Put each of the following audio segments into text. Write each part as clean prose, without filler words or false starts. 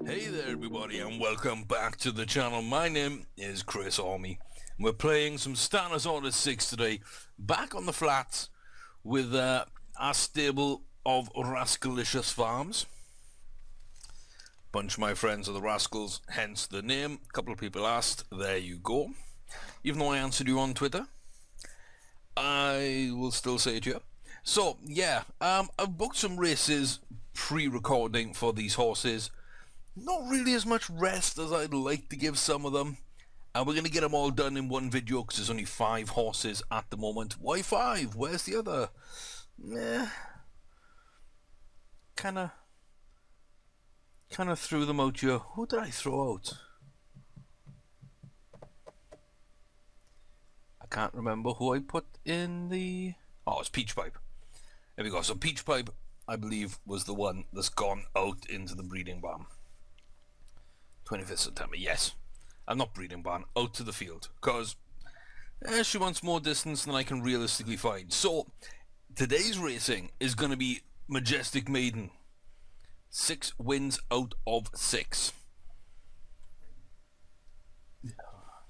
Hey there everybody and welcome back to the channel. My name is Chris Army. We're playing some Stanners Order 6 today, back on the flats with our stable of Rascalicious Farms. Bunch of my friends are the Rascals, hence the name. A couple of people asked, there you go. Even though I answered you on Twitter, I will still say it here. So yeah, I've booked some races pre-recording for these horses. Not really as much rest as I'd like to give some of them. And we're going to get them all done in one video because there's only 5 horses at the moment. Why 5? Where's the other? Kind of threw them out here. Who did I throw out? I can't remember who I put in the... Oh, it's Peach Pipe. There we go. So Peach Pipe, I believe, was the one that's gone out into the breeding barn. 25th September, yes. I'm not breeding barn, out to the field, because she wants more distance than I can realistically find. So, today's racing is going to be Majestic Maiden. 6 wins out of 6. You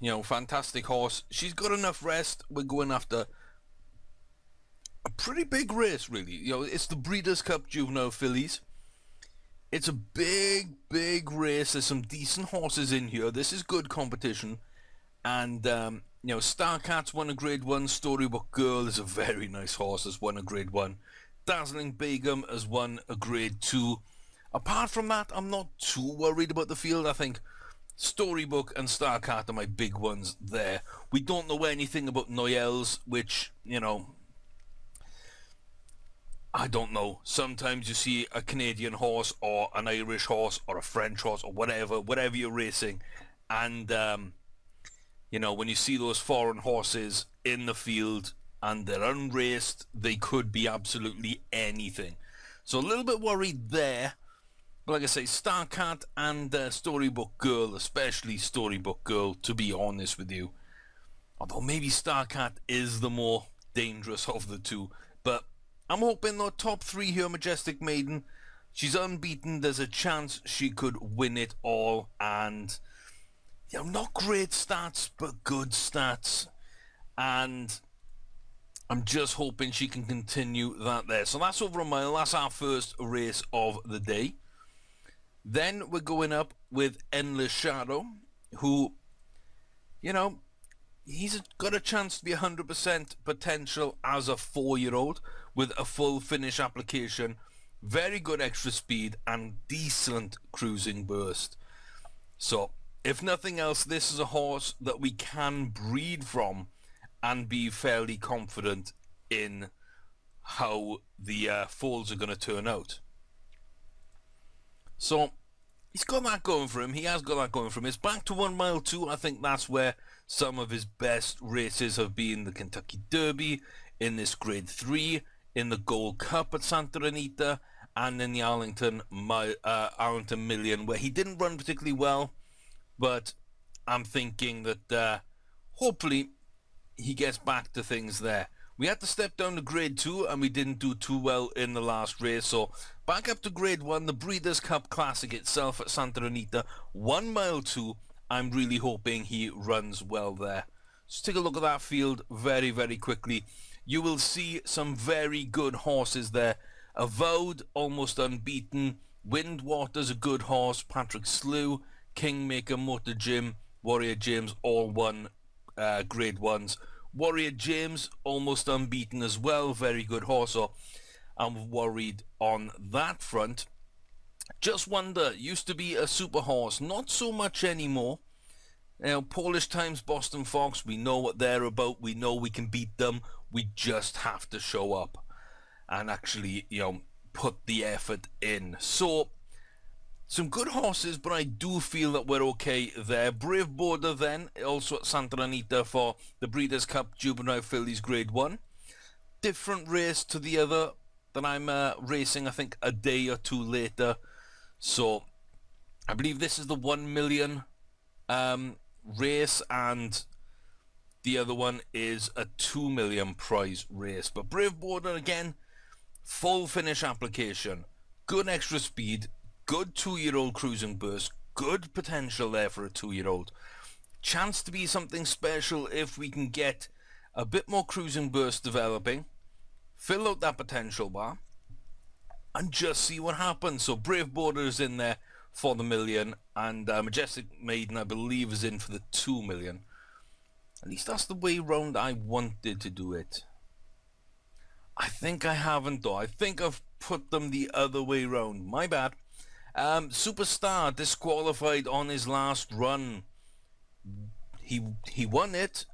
know, fantastic horse. She's got enough rest. We're going after a pretty big race, really. You know, it's the Breeders' Cup Juvenile Fillies. It's a big race. There's some decent horses in here. This is good competition. And, you know, Starcat's won a grade 1. Storybook Girl is a very nice horse, has won a grade 1. Dazzling Begum has won a grade 2. Apart from that, I'm not too worried about the field. I think Storybook and Starcat are my big ones there. We don't know anything about Noyelles, which, you know... I don't know. Sometimes you see a Canadian horse or an Irish horse or a French horse or whatever you're racing, and you know, when you see those foreign horses in the field and they're unraced, they could be absolutely anything. So a little bit worried there. But like I say, Starcat and Storybook Girl, especially Storybook Girl, to be honest with you. Although maybe Starcat is the more dangerous of the two, but I'm hoping the top 3 here, Majestic Maiden. She's unbeaten. There's a chance she could win it all. And, you know, not great stats, but good stats. And I'm just hoping she can continue that there. So that's over a mile. That's our first race of the day. Then we're going up with Endless Shadow, who, you know, he's got a chance to be 100% potential as a 4-year-old with a full finish application, very good extra speed and decent cruising burst. So if nothing else, this is a horse that we can breed from and be fairly confident in how the foals are going to turn out. So he's got that going for him. He has got that going for him. It's back to 1 mile 2. I think that's where some of his best races have been. The Kentucky Derby, in this grade 3, in the Gold Cup at Santa Anita, and in the Arlington Million, where he didn't run particularly well, but I'm thinking that hopefully he gets back to things there. We had to step down to grade 2 and we didn't do too well in the last race, so back up to grade 1, the Breeders' Cup Classic itself at Santa Anita, 1 mile 2. I'm really hoping he runs well there. Let's take a look at that field very quickly. You will see some very good horses there. Avowed, almost unbeaten. Windwater's a good horse. Patrick Slew, Kingmaker, Motor Jim, Warrior James, all won grade 1s. Warrior James, almost unbeaten as well. Very good horse, so I'm worried on that front. Just Wonder used to be a super horse, not so much anymore. You know, Polish Times, Boston Fox, we know what they're about. We know we can beat them. We just have to show up and actually, you know, put the effort in. So, some good horses, but I do feel that we're okay there. Brave Border then, also at Santa Anita for the Breeders' Cup Juvenile Fillies Grade 1. Different race to the other that I'm racing, I think, a day or 2 later. So, I believe this is the 1 million race, and the other one is a 2 million prize race. But Brave Border, again, full finish application, good extra speed, Good 2-year-old cruising burst. Good potential there for a 2-year-old. Chance to be something special if we can get a bit more cruising burst developing. Fill out that potential bar. And just see what happens. So Brave Border is in there for the $1 million. And Majestic Maiden, I believe, is in for the $2 million. At least that's the way round I wanted to do it. I think I haven't though. I think I've put them the other way round. My bad. Superstar disqualified on his last run. He won it.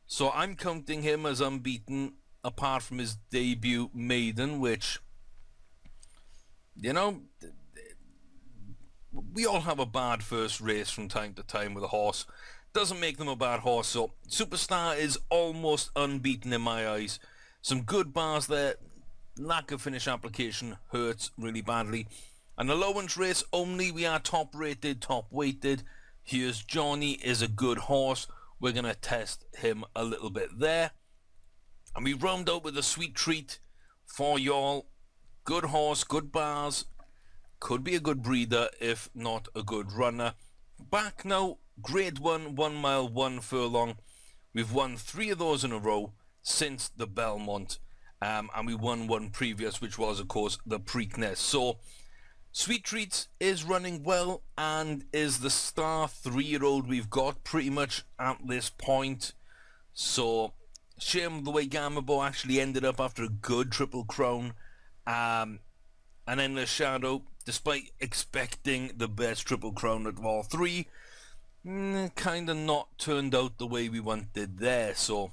So I'm counting him as unbeaten apart from his debut maiden, which, you know, we all have a bad first race from time to time with a horse. Doesn't make them a bad horse, so Superstar is almost unbeaten in my eyes. Some good bars there. Lack of finish application hurts really badly. An allowance race only. We are top rated, top weighted. Here's Johnny, is a good horse. We're going to test him a little bit there. And we round out with a sweet treat for y'all. Good horse, good bars. Could be a good breeder, if not a good runner. Back now, grade 1, 1 mile, 1 furlong. We've won 3 of those in a row since the Belmont. And we won one previous, which was, of course, the Preakness. So, Sweet Treats is running well and is the star 3-year-old we've got pretty much at this point. So, shame the way Gamabo actually ended up after a good Triple Crown. And Endless Shadow, despite expecting the best Triple Crown of all 3, kind of not turned out the way we wanted there. So,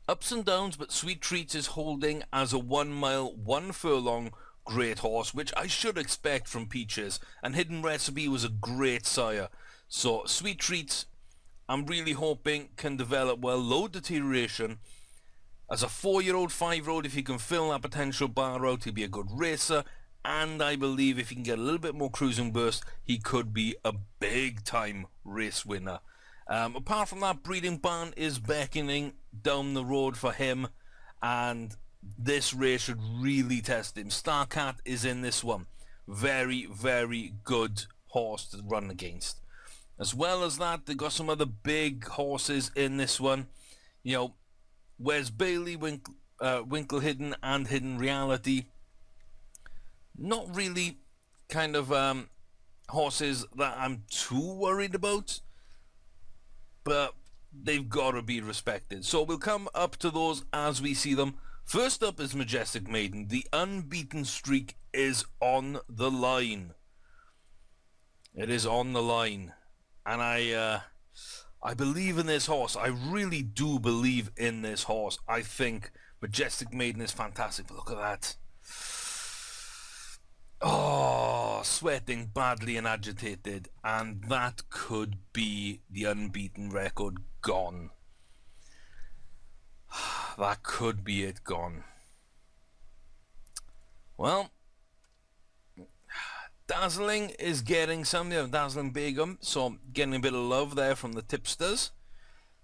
ups and downs, but Sweet Treats is holding as a 1 mile, 1 furlong great horse, which I should expect from Peaches. And Hidden Recipe was a great sire. So, Sweet Treats, I'm really hoping can develop well. Low deterioration. As a 4-year-old, 5-year-old, if he can fill that potential bar out, he'll be a good racer. And I believe if he can get a little bit more cruising burst, he could be a big-time race winner. Apart from that, breeding ban is beckoning down the road for him, and this race should really test him. Starcat is in this one. Very, very good horse to run against. As well as that, they've got some other big horses in this one. You know, Wes Bailey, Winkle Hidden, and Hidden Reality. Not really kind of horses that I'm too worried about, but they've got to be respected. So we'll come up to those as we see them. First up is Majestic Maiden. The unbeaten streak is on the line. It is on the line. And I believe in this horse. I really do believe in this horse. I think Majestic Maiden is fantastic. But look at that. Oh, sweating badly and agitated. And that could be the unbeaten record gone. That could be it gone. Well, Dazzling is getting something of Dazzling Begum, so getting a bit of love there from the tipsters.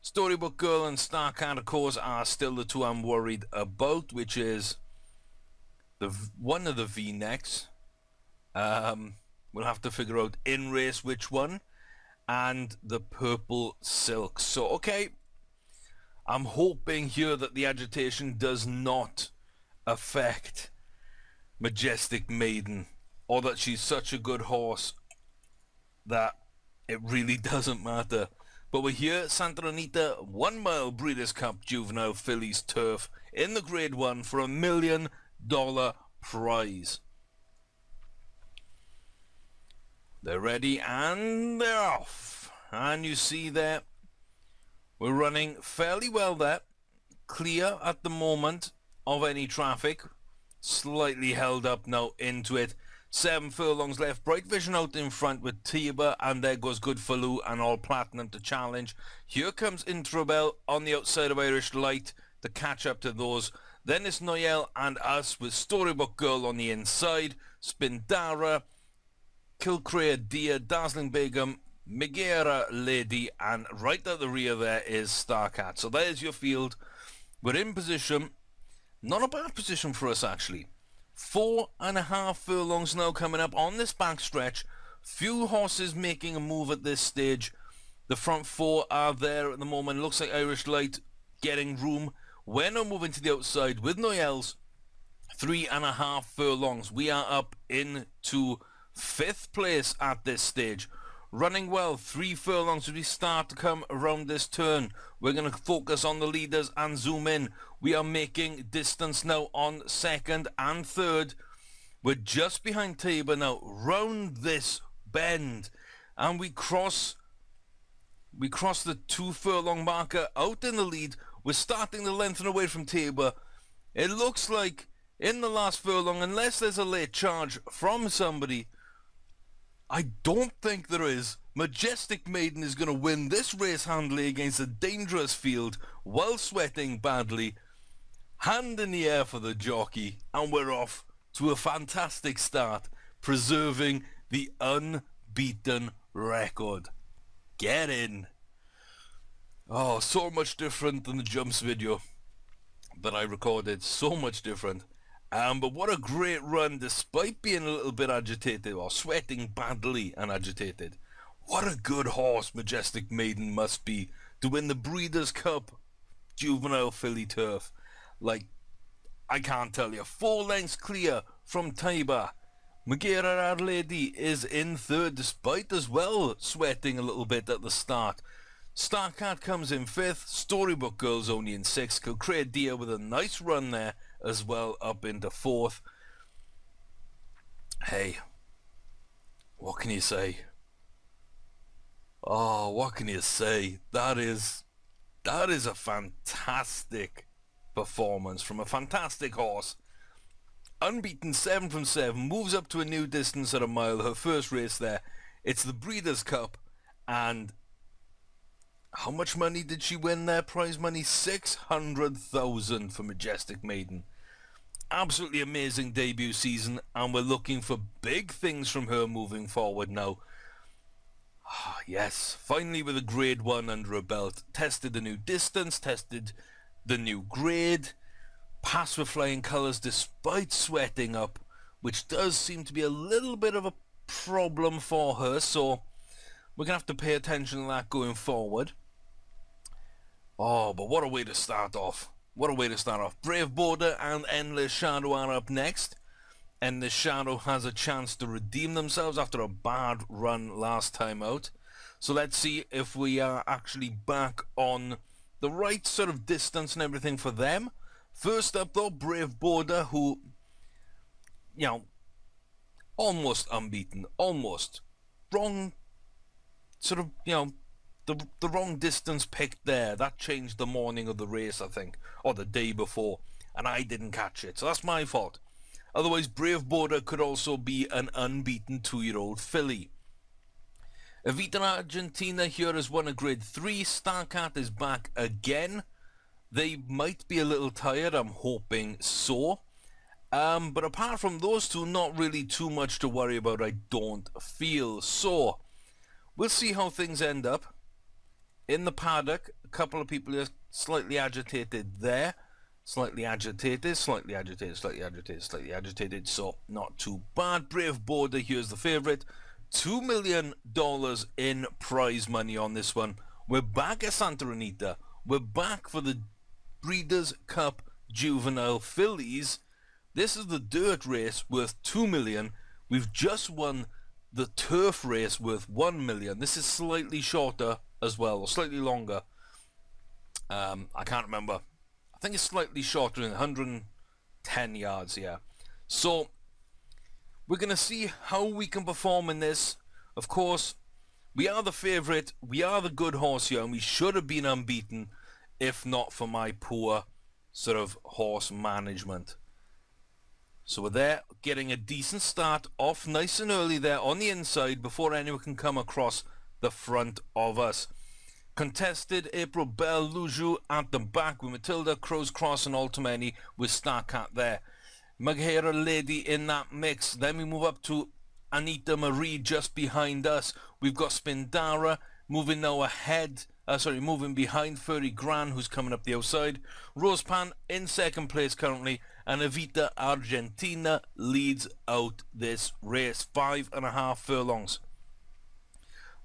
Storybook Girl and Starcat, of course, are still the two I'm worried about, which is one of the V-necks. We'll have to figure out in race which one, and the Purple Silk. So, okay, I'm hoping here that the agitation does not affect Majestic Maiden, or that she's such a good horse that it really doesn't matter. But we're here, Santa Anita 1 mile Breeders' Cup Juvenile Fillies Turf in the grade 1 for $1 million prize. They're ready and they're off. And you see there, we're running fairly well there. Clear at the moment of any traffic. Slightly held up now into it. 7 furlongs left. Bright Vision out in front with Tiba, and there goes Good for Lou and All Platinum to challenge. Here comes Intrabel on the outside of Irish Light to catch up to those. Then it's Noelle and us with Storybook Girl on the inside. Spindara, Kilcrea Deer, Dazzling Begum, Megera Lady, and right at the rear there is Starcat. So there's your field. We're in position. Not a bad position for us, actually. 4.5 furlongs now coming up on this backstretch. Few horses making a move at this stage. The front four are there at the moment. Looks like Irish Light getting room. We're now moving to the outside with Noyelles. 3.5 furlongs. We are up into 5th place at this stage. Running well, 3 furlongs as we start to come around this turn. We're going to focus on the leaders and zoom in. We are making distance now on 2nd and 3rd. We're just behind Tabor now, round this bend, and we cross the 2 furlong marker out in the lead. We're starting to lengthen away from Tabor. It looks like in the last furlong, unless there's a late charge from somebody, I don't think there is, Majestic Maiden is going to win this race handily against a dangerous field while sweating badly. Hand in the air for the jockey, and we're off to a fantastic start, preserving the unbeaten record. Get in. Oh, so much different than the jumps video that I recorded. So much different. But what a great run, despite being a little bit agitated, or sweating badly and agitated. What a good horse Majestic Maiden must be to win the Breeders' Cup Juvenile Filly Turf. Like, I can't tell you. 4 lengths clear from Tabor. Maghera Our Lady is in 3rd, despite as well sweating a little bit at the start. Starcat comes in 5th, Storybook Girl's only in 6th, Kilcrea Deer with a nice run there as well up into 4th. Hey, what can you say? Oh, what can you say? That is a fantastic performance from a fantastic horse. Unbeaten, 7 from 7, moves up to a new distance at a mile, her first race there. It's the Breeders' Cup, and how much money did she win there? Prize money, 600,000 for Majestic Maiden. Absolutely amazing debut season, and we're looking for big things from her moving forward now. Yes, finally with a grade 1 under her belt. Tested the new distance, tested the new grade, passed with flying colours despite sweating up, which does seem to be a little bit of a problem for her, so we're going to have to pay attention to that going forward. Oh, but what a way to start off. What a way to start off. Brave Border and Endless Shadow are up next. Endless Shadow has a chance to redeem themselves after a bad run last time out. So let's see if we are actually back on the right sort of distance and everything for them. First up though, Brave Border, who, you know, almost unbeaten, almost. Wrong, sort of, you know, the wrong distance picked there. That changed the morning of the race, I think, or the day before, and I didn't catch it, so that's my fault. Otherwise, Brave Border could also be an unbeaten 2-year-old filly. Evita Argentina here has won a grade 3. Starcat is back again. They might be a little tired, I'm hoping so. But apart from those two, not really too much to worry about, I don't feel. So, we'll see how things end up. In the paddock, a couple of people are slightly agitated there. Slightly agitated, slightly agitated, slightly agitated, slightly agitated. So, not too bad. Brave Border, here's the favourite. $2 million in prize money on this one. We're back at Santa Anita. We're back for the Breeders' Cup Juvenile Fillies. This is the dirt race worth $2 million. We've just won the turf race worth $1 million. This is slightly shorter as well, or slightly longer. I can't remember. I think it's slightly shorter, in 110 yards, yeah. So, we're going to see how we can perform in this. Of course, we are the favourite, we are the good horse here, and we should have been unbeaten if not for my poor sort of horse management. So we're there, getting a decent start, off nice and early there on the inside before anyone can come across the front of us. Contested April Belle Luju at the back with Matilda, Crow's Cross and Altameni with Starcat there. Maghera Lady in that mix. Then we move up to Anita Marie just behind us. We've got Spindara moving now ahead, moving behind Furry Gran, who's coming up the outside. Rosepan in second place currently, and Evita Argentina leads out this race, 5.5 furlongs.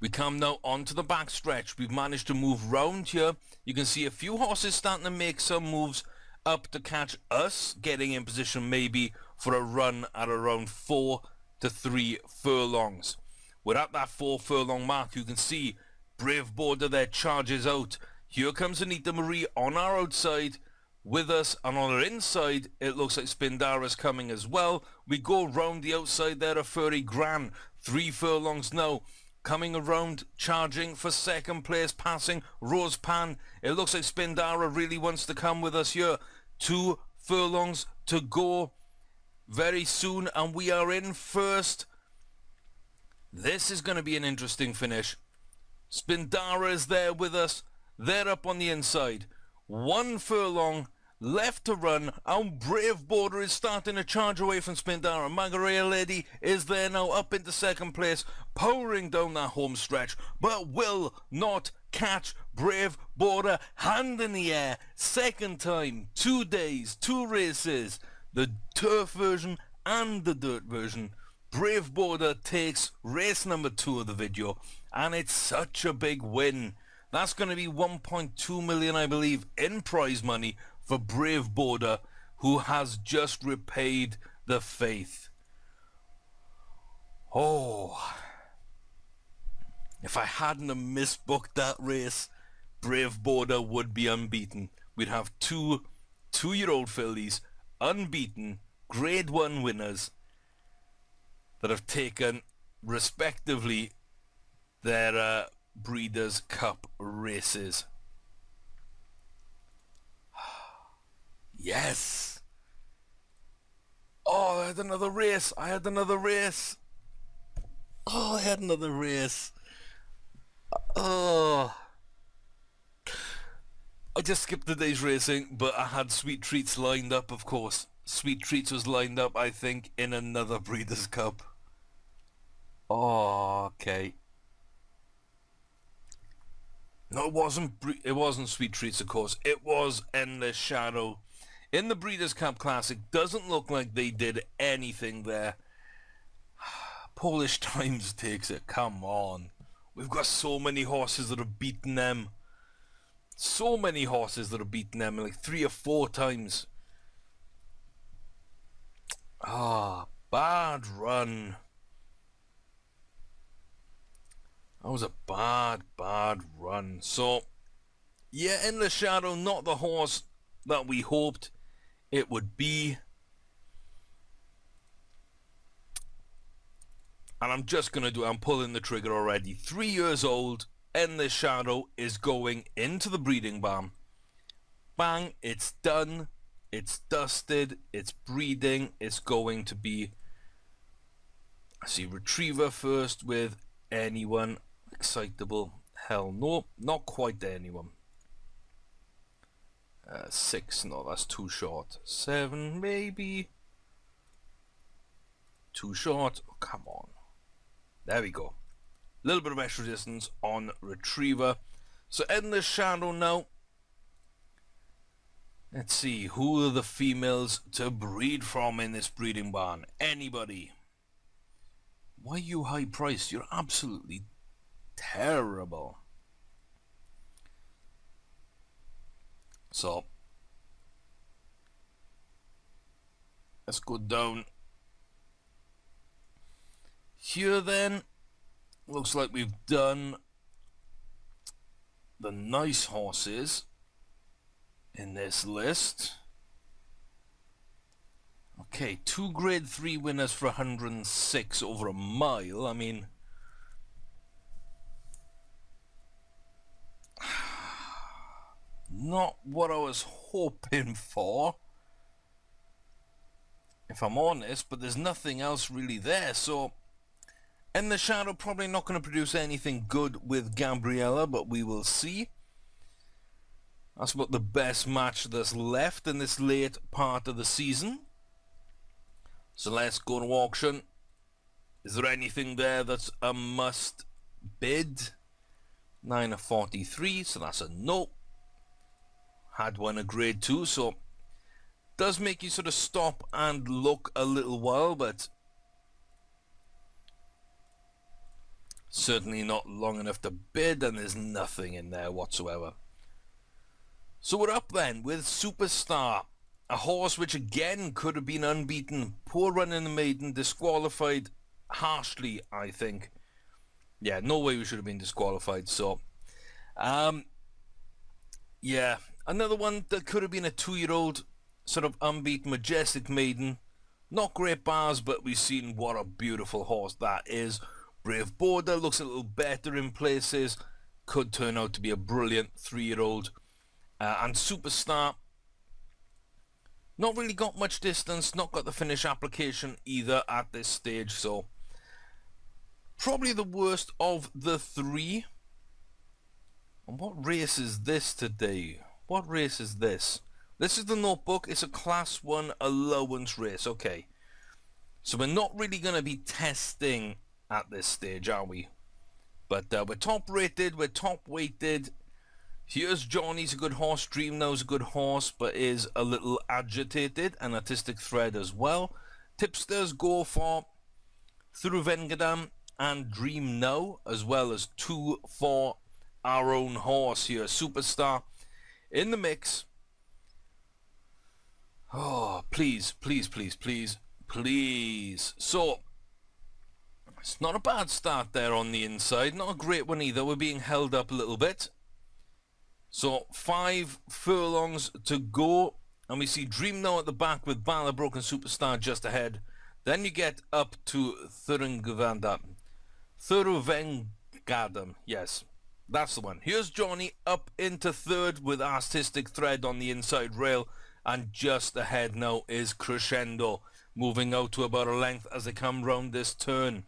We come now onto the backstretch. We've managed to move round here. You can see a few horses starting to make some moves up to catch us, getting in position maybe for a run at around 4 to 3 furlongs. We're at that 4 furlong mark. You can see Brave Border there charges out. Here comes Anita Marie on our outside with us, and on our inside it looks like Spindara's coming as well. We go round the outside there of Furry Gran. 3 furlongs now. Coming around, charging for second place, passing Rose Pan. It looks like Spindara really wants to come with us here. 2 furlongs to go very soon, and we are in first. This is going to be an interesting finish. Spindara is there with us. They're up on the inside. 1 furlong left to run, and Brave Border is starting to charge away from Spindara. Margarita Lady is there now, up into second place, powering down that home stretch, but will not catch Brave Border. Hand in the air, second time, 2 days, 2 races, the turf version and the dirt version. Brave Border takes race number 2 of the video, and it's such a big win. That's going to be 1.2 million, I believe, in prize money for Brave Border, who has just repaid the faith. Oh, if I hadn't have misbooked that race, Brave Border would be unbeaten. We'd have 2 two-year-old fillies, unbeaten, Grade 1 winners that have taken, respectively, their Breeders' Cup races. Yes! Oh, I had another race. Oh, I had another race. Oh. I just skipped the day's racing, but I had Sweet Treats lined up, of course. Sweet Treats was lined up, I think, in another Breeders' Cup. Oh, okay. No, it wasn't Sweet Treats, of course. It was Endless Shadow. In the Breeders' Cup Classic, doesn't look like they did anything there. Polish Times takes it. Come on. We've got so many horses that have beaten them. So many horses that have beaten them, like 3 or 4 times. Ah, bad run. That was a bad run. So, yeah, Endless Shadow, not the horse that we hoped it would be. And I'm just going to do it. I'm pulling the trigger already. 3 years old, Endless Shadow is going into the breeding barn. Bang, it's done. It's dusted. It's breeding. It's going to be, I see, Retriever first with anyone. Excitable. Hell no. Not quite anyone. 6, no, that's too short. 7, maybe. Too short. Oh, come on. There we go. A little bit of extra distance on Retriever. So Endless Shadow now. Let's see, who are the females to breed from in this breeding barn? Anybody? Why are you high priced? You're absolutely terrible. So, let's go down here then. Looks like we've done the nice horses in this list. Okay, 2 grade 3 winners for 106 over a mile. I mean, not what I was hoping for, if I'm honest, but there's nothing else really there. So, In the Shadow probably not going to produce anything good with Gabriella, but we will see. That's about the best match that's left in this late part of the season. So let's go to auction. Is there anything there that's a must bid? 9 of 43, so that's a no. Had one a grade 2, so Does make you sort of stop and look a little while, but certainly not long enough to bid, and there's nothing in there whatsoever. So we're up then with Superstar, a horse which again could have been unbeaten. Poor run in the maiden, disqualified harshly, I think. Yeah, no way we should have been disqualified. So, yeah, another one that could have been a 2-year-old, sort of unbeaten, majestic maiden. Not great bars, but we've seen what a beautiful horse that is. Brave Border looks a little better in places. Could turn out to be a brilliant 3-year-old. And Superstar, not really got much distance, not got the finish application either at this stage, so probably the worst of the 3. And what race is this today? What race is this? This is the Notebook. It's a Class 1 allowance race. Okay. So we're not really going to be testing at this stage, are we? But we're top rated, we're top weighted. Here's Johnny's a good horse. Dream Now's a good horse, but is a little agitated. And Artistic Thread as well. Tipsters go for Thuruvengadam and Dream Now, as well as 2 for our own horse here. Superstar in the mix. Oh, please, please, please, please, please. So, it's not a bad start there on the inside. Not a great one either. We're being held up a little bit. So 5 furlongs to go, and we see Dream Now at the back with Bala Broken Superstar just ahead. Then you get up to Thuruvengadam. Yes, that's the one. Here's Johnny up into 3rd with Artistic Thread on the inside rail, and just ahead now is Crescendo, moving out to about a length as they come round this turn.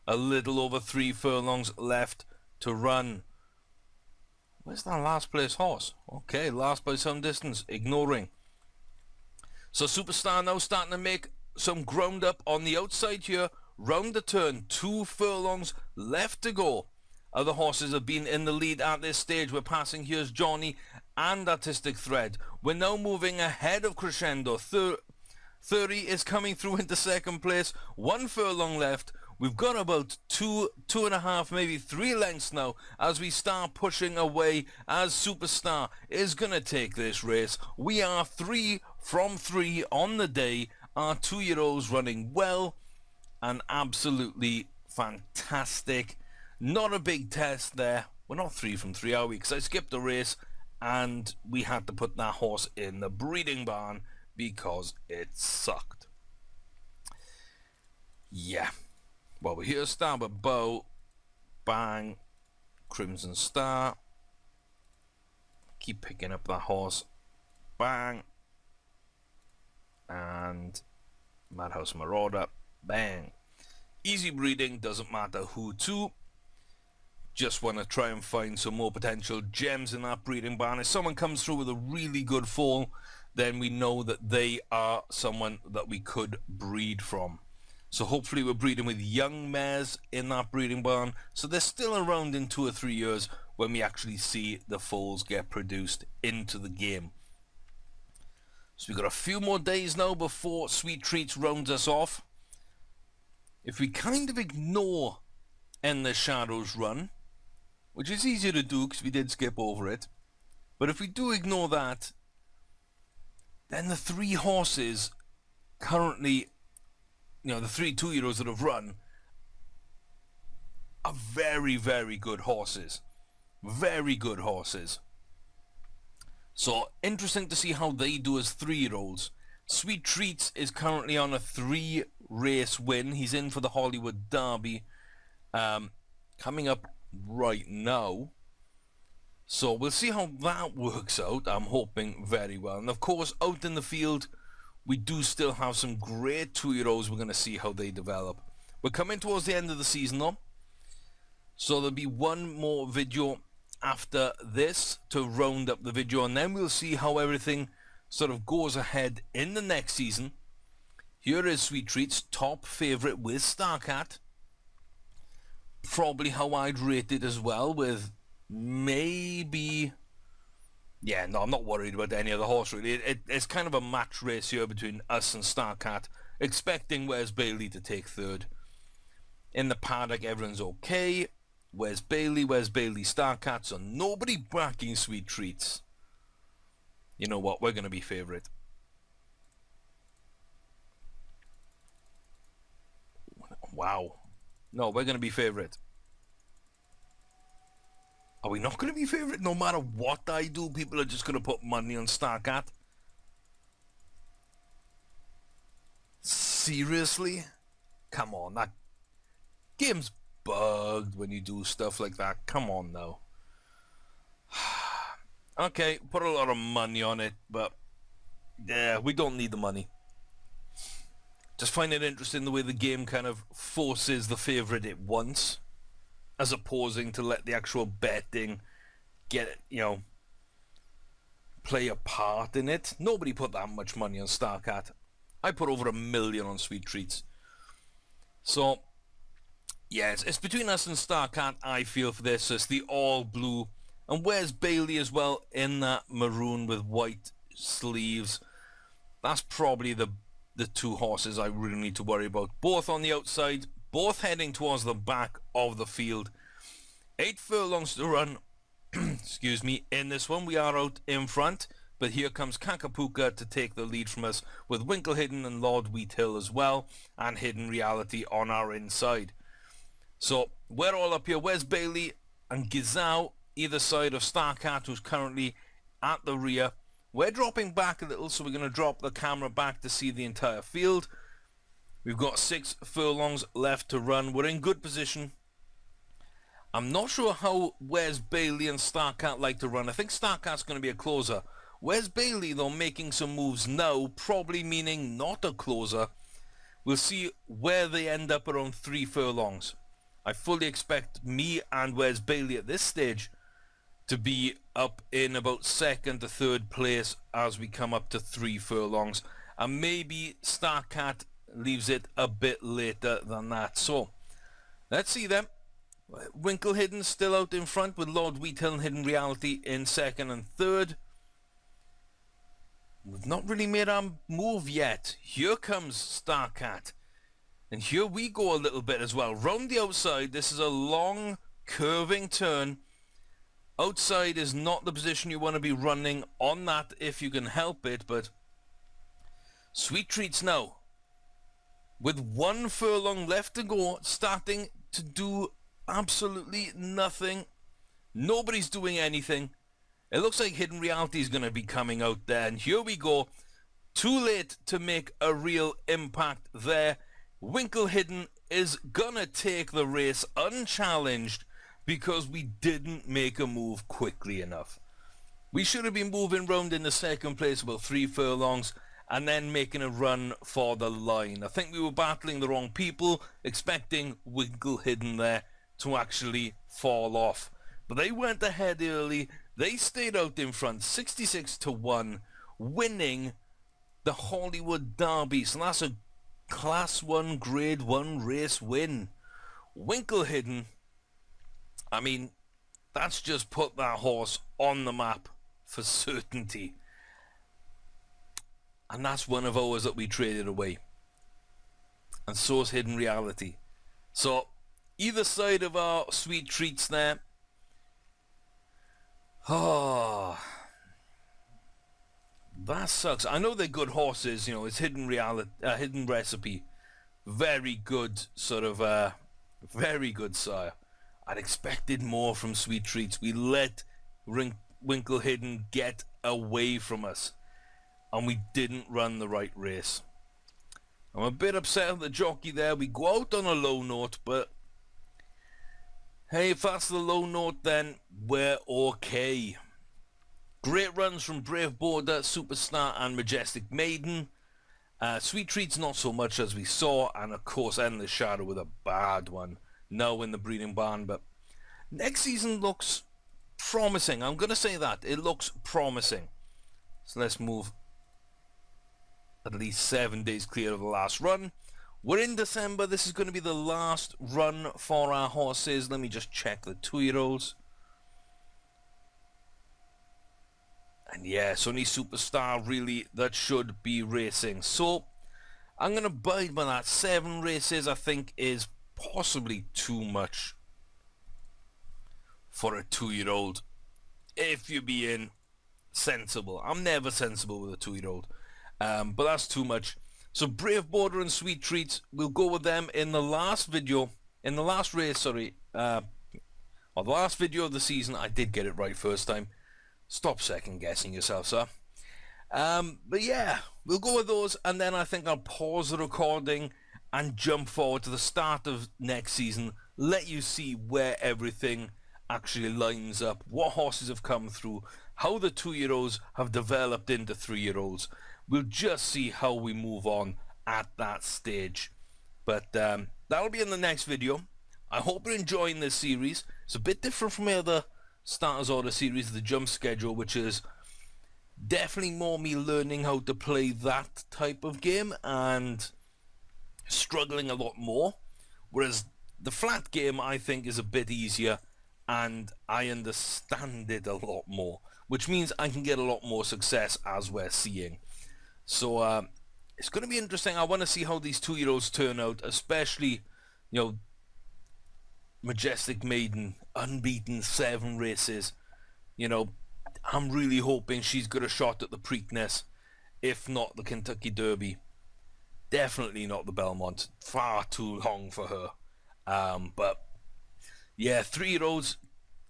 A little over 3 furlongs left to run. Where's that last place horse? Okay, last by some distance, ignoring. So Superstar now starting to make some ground up on the outside here. Round the turn, 2 furlongs left to go. Other horses have been in the lead at this stage. We're passing, here's Johnny and Artistic Thread. We're now moving ahead of Crescendo. 30 is coming through into 2nd place. 1 furlong left. We've got about 2.5, maybe 3 lengths now as we start pushing away, as Superstar is going to take this race. We are 3 from 3 on the day. Our 2-year-olds running well and absolutely fantastic. Not a big test there. We're not 3 from 3, are we? Because I skipped a race and we had to put that horse in the breeding barn because it sucked. Yeah. Well, we're here, Starboard Bow, bang, Crimson Star, keep picking up that horse, bang, and Madhouse Marauder, bang. Easy breeding, doesn't matter who to. Just want to try and find some more potential gems in that breeding barn. If someone comes through with a really good fall, then we know that they are someone that we could breed from. So hopefully we're breeding with young mares in that breeding barn, so they're still around in 2 or 3 years when we actually see the foals get produced into the game. So we've got a few more days now before Sweet Treats rounds us off. If we kind of ignore End the Shadows run, which is easier to do because we did skip over it, but if we do ignore that, then the 3 horses currently, the 3 2-year-olds that have run are very, very good horses. Very good horses. So, interesting to see how they do as 3-year-olds. Sweet Treats is currently on a 3-race win. He's in for the Hollywood Derby. Coming up right now. So, we'll see how that works out. I'm hoping very well. And of course, out in the field, we do still have some great 2-year-olds. We're going to see how they develop. We're coming towards the end of the season though. So there'll be one more video after this to round up the video. And then we'll see how everything sort of goes ahead in the next season. Here is Sweet Treats, top favourite with Starcat. Probably how I'd rate it as well, with maybe Yeah, no, I'm not worried about any other horse, really. It's kind of a match race here between us and Starcat, expecting Wes Bailey to take third. In the paddock, everyone's okay. Wes Bailey, Starcat, so nobody backing Sweet Treats. You know what? We're going to be favourite. Wow. No, we're going to be favourite. Are we not going to be favourite? No matter what I do, people are just going to put money on Starcat. Seriously? Come on, that game's bugged when you do stuff like that. Come on now. Okay, put a lot of money on it, but yeah, we don't need the money. Just find it interesting the way the game kind of forces the favourite it wants, as opposing to let the actual betting get, you know, play a part in it. Nobody put that much money on Starcat. I put over $1 million on Sweet Treats. So, yes, it's between us and Starcat, I feel, for this. It's the all blue. And where's Bailey as well in that maroon with white sleeves? That's probably the two horses I really need to worry about. Both on the outside, both heading towards the back of the field. 8 furlongs to run, excuse me, in this one. We are out in front, but here comes Kakapuka to take the lead from us with Winkle Hidden and Lord Wheathill as well, and Hidden Reality on our inside. So we're all up here. Where's Bailey and Gizao either side of Starcat, who's currently at the rear. We're dropping back a little, so we're going to drop the camera back to see the entire field. We've got 6 furlongs left to run. We're in good position. I'm not sure how Wes Bailey and Starcat like to run. I think Starcat's going to be a closer. Wes Bailey, though, making some moves now, probably meaning not a closer. We'll see where they end up around 3 furlongs. I fully expect me and Wes Bailey at this stage to be up in about 2nd to 3rd place as we come up to 3 furlongs. And maybe Starcat leaves it a bit later than that. So, let's see them. Winkle Hidden still out in front with Lord Wheathill and Hidden Reality in 2nd and 3rd. We've not really made our move yet. Here comes Starcat. And here we go a little bit as well. Round the outside, this is a long curving turn. Outside is not the position you want to be running on that if you can help it, but Sweet Treats now. With 1 furlong left to go, starting to do absolutely nothing. Nobody's doing anything. It looks like Hidden Reality is going to be coming out there, and here we go. Too late to make a real impact there. Winkle Hidden is going to take the race unchallenged, because we didn't make a move quickly enough. We should have been moving round in the 2nd place about 3 furlongs and then making a run for the line. I think we were battling the wrong people, expecting Winkle Hidden there to actually fall off. But they went ahead early. They stayed out in front, 66-1, winning the Hollywood Derby. So that's a Class 1 Grade 1 race win. Winkle Hidden, I mean, that's just put that horse on the map for certainty. And that's one of ours that we traded away. And so is Hidden Reality. So, either side of our Sweet Treats there. Oh, that sucks. I know they're good horses, you know, it's Hidden Reality, Hidden Recipe. Very good, sort of, very good, sire. I'd expected more from Sweet Treats. We let Winkle Hidden get away from us. And we didn't run the right race. I'm a bit upset at the jockey there. We go out on a low note, but hey, if that's the low note, then we're okay. Great runs from Brave Border, Superstar and Majestic Maiden. Sweet Treats not so much as we saw, and of course Endless Shadow with a bad one. Now in the breeding barn, but next season looks promising. I'm going to say that. It looks promising. So let's move at least 7 days clear of the last run. We're in December. This is going to be the last run for our horses. Let me just check the 2-year-olds. And yes, only Superstar really that should be racing. So I'm going to abide by that. 7 races I think is possibly too much for a 2-year-old. If you're being sensible. I'm never sensible with a 2-year-old. But that's too much. So Brave Border and Sweet Treats, we'll go with them in the last video. In the last race, sorry. Or the last video of the season. I did get it right first time. Stop second guessing yourself, sir. But yeah, we'll go with those, and then I think I'll pause the recording and jump forward to the start of next season, let you see where everything actually lines up, what horses have come through, how the 2-year-olds have developed into 3-year-olds. We'll just see how we move on at that stage. But that'll be in the next video. I hope you're enjoying this series. It's a bit different from the other Starters Order series, the jump schedule, which is definitely more me learning how to play that type of game and struggling a lot more. Whereas the flat game, I think, is a bit easier and I understand it a lot more, which means I can get a lot more success as we're seeing. So it's going to be interesting. I want to see how these 2-year-olds turn out, especially, you know, Majestic Maiden, unbeaten 7 races. You know, I'm really hoping she's got a shot at the Preakness, if not the Kentucky Derby. Definitely not the Belmont. Far too long for her. But yeah, 3-year-olds,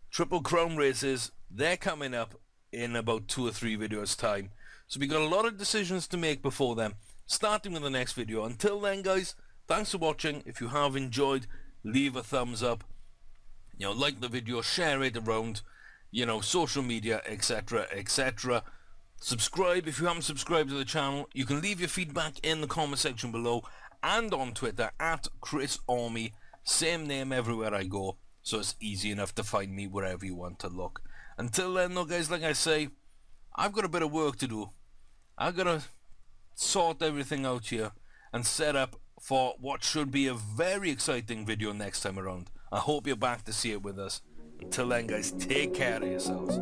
Triple Crown races, they're coming up in about 2 or 3 videos time. So we got a lot of decisions to make before then, starting with the next video. Until then, guys, thanks for watching. If you have enjoyed, leave a thumbs up. You know, like the video, share it around, you know, social media, etc, etc. Subscribe if you haven't subscribed to the channel. You can leave your feedback in the comment section below and on Twitter at Chris Army. Same name everywhere I go, so it's easy enough to find me wherever you want to look. Until then, though, guys, like I say, I've got a bit of work to do. I've got to sort everything out here and set up for what should be a very exciting video next time around. I hope you're back to see it with us. Until then, guys, take care of yourselves.